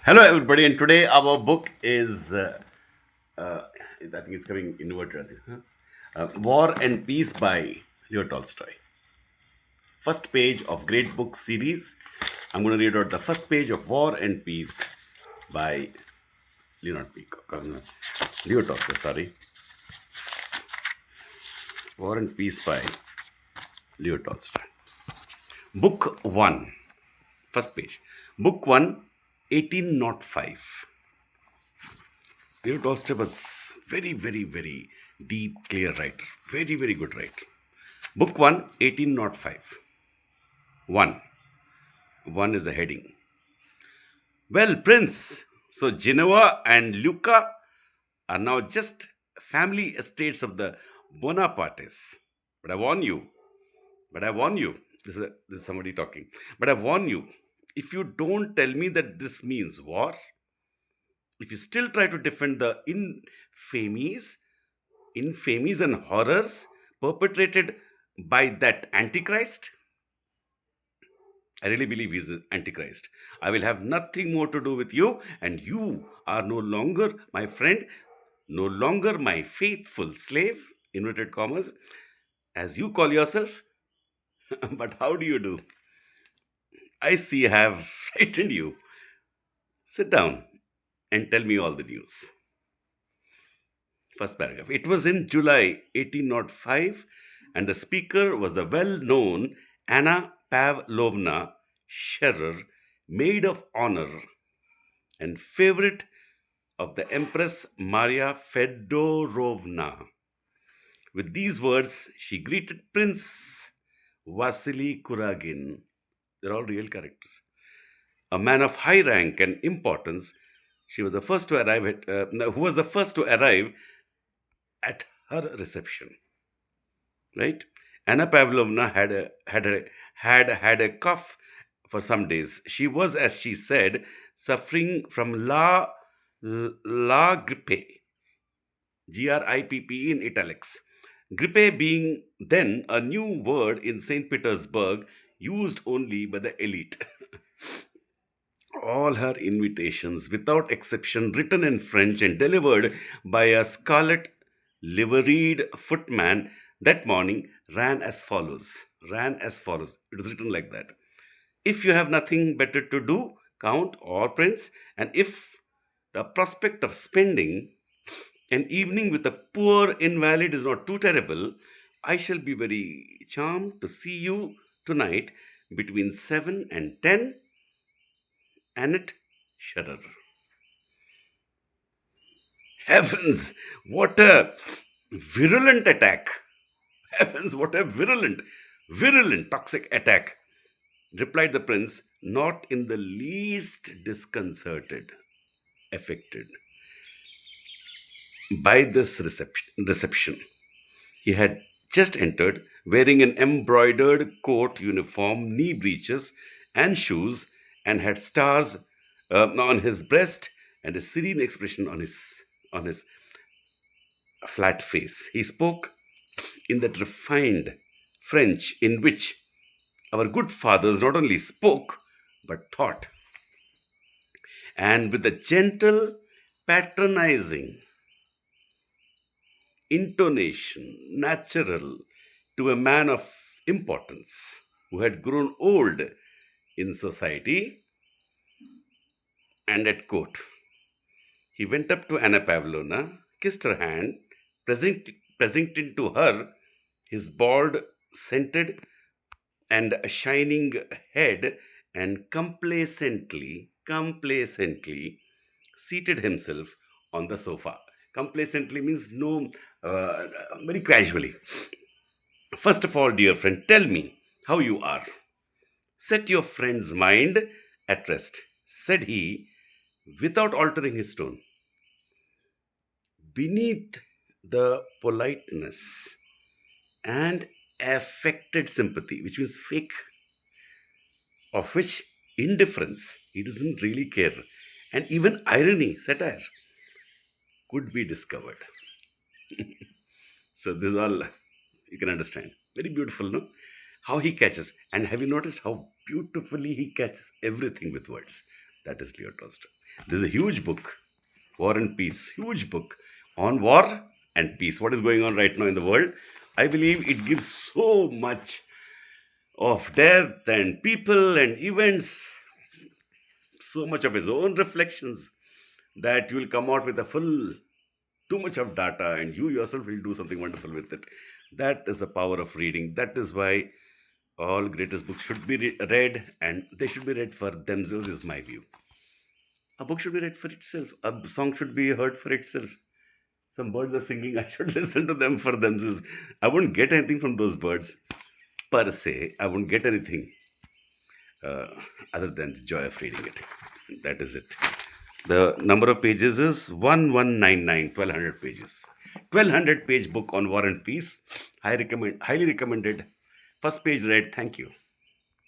Hello, everybody, and today our book is, I think it's coming inverted. I think, War and Peace by Leo Tolstoy. First page of Great Book series. I'm going to read out the first page of War and Peace by Leonard Peacock. Leo Tolstoy, sorry. War and Peace by Leo Tolstoy. Book 1, first page. Book 1, 1805. Leo Tolstoy was very deep, clear writer. Very good writer. Book 1, 1805. 1. 1 is the heading. Well, Prince, so Genoa and Lucca are now just family estates of the Bonapartes. But I warn you, this is somebody talking. But I warn you, if you don't tell me that this means war, if you still try to defend the infamies, infamies and horrors perpetrated by that Antichrist, I really believe he's the Antichrist. I will have nothing more to do with you, and you are no longer my friend, no longer my faithful slave, inverted commas, as you call yourself. But how do you do? I see I have frightened you. Sit down and tell me all the news. First paragraph. It was in July 1805, and the speaker was the well known Anna Pavlovna Scherer, maid of honor and favorite of the Empress Maria Fedorovna. With these words, she greeted Prince Vasily Kuragin. They're all real characters. A man of high rank and importance, she was the first to arrive at, no, who was the first to arrive at her reception. Right? Anna Pavlovna had a cough for some days. She was, as she said, suffering from la grippe, grippe in italics. Grippe being then a new word in St. Petersburg used only by the elite. All her invitations, without exception, written in French and delivered by a scarlet liveried footman that morning, ran as follows. Ran as follows. It is written like that. If you have nothing better to do, Count or Prince, and if the prospect of spending an evening with a poor invalid is not too terrible, I shall be very charmed to see you tonight between 7 and 10. Annette Scherer. Heavens, what a virulent attack! Heavens, what a virulent toxic attack! Replied the prince, not in the least disconcerted, affected by this reception. He had just entered, wearing an embroidered coat uniform, knee breeches, and shoes, and had stars on his breast and a serene expression on his flat face. He spoke in that refined French in which our good fathers not only spoke but thought, and with a gentle, patronizing intonation natural to a man of importance who had grown old in society and at court. He went up to Anna Pavlovna, kissed her hand, presenting to her his bald, scented, and shining head, and complacently seated himself on the sofa. Complacently means no, uh, very casually. First of all, dear friend, tell me how you are. Set your friend's mind at rest, said he, without altering his tone. Beneath the politeness and affected sympathy, which means fake, of which indifference, he doesn't really care, and even irony, satire, could be discovered. So this is all you can understand. Very beautiful, no? How he catches. And have you noticed how beautifully he catches everything with words? That is Leo Tolstoy. This is a huge book, War and Peace, huge book on war and peace. What is going on right now in the world? I believe it gives so much of depth and people and events, so much of his own reflections that you will come out with a full, too much of data, and you yourself will do something wonderful with it. That is the power of reading. That is why all greatest books should be read, and they should be read for themselves, is my view. A book should be read for itself. A song should be heard for itself. Some birds are singing. I should listen to them for themselves. I won't get anything from those birds per se. I won't get anything uh, other than the joy of reading it. That is it. The number of pages is 1199, 1200 pages. 1200 page book on War and Peace. I recommend, highly recommended. First page read. Thank you.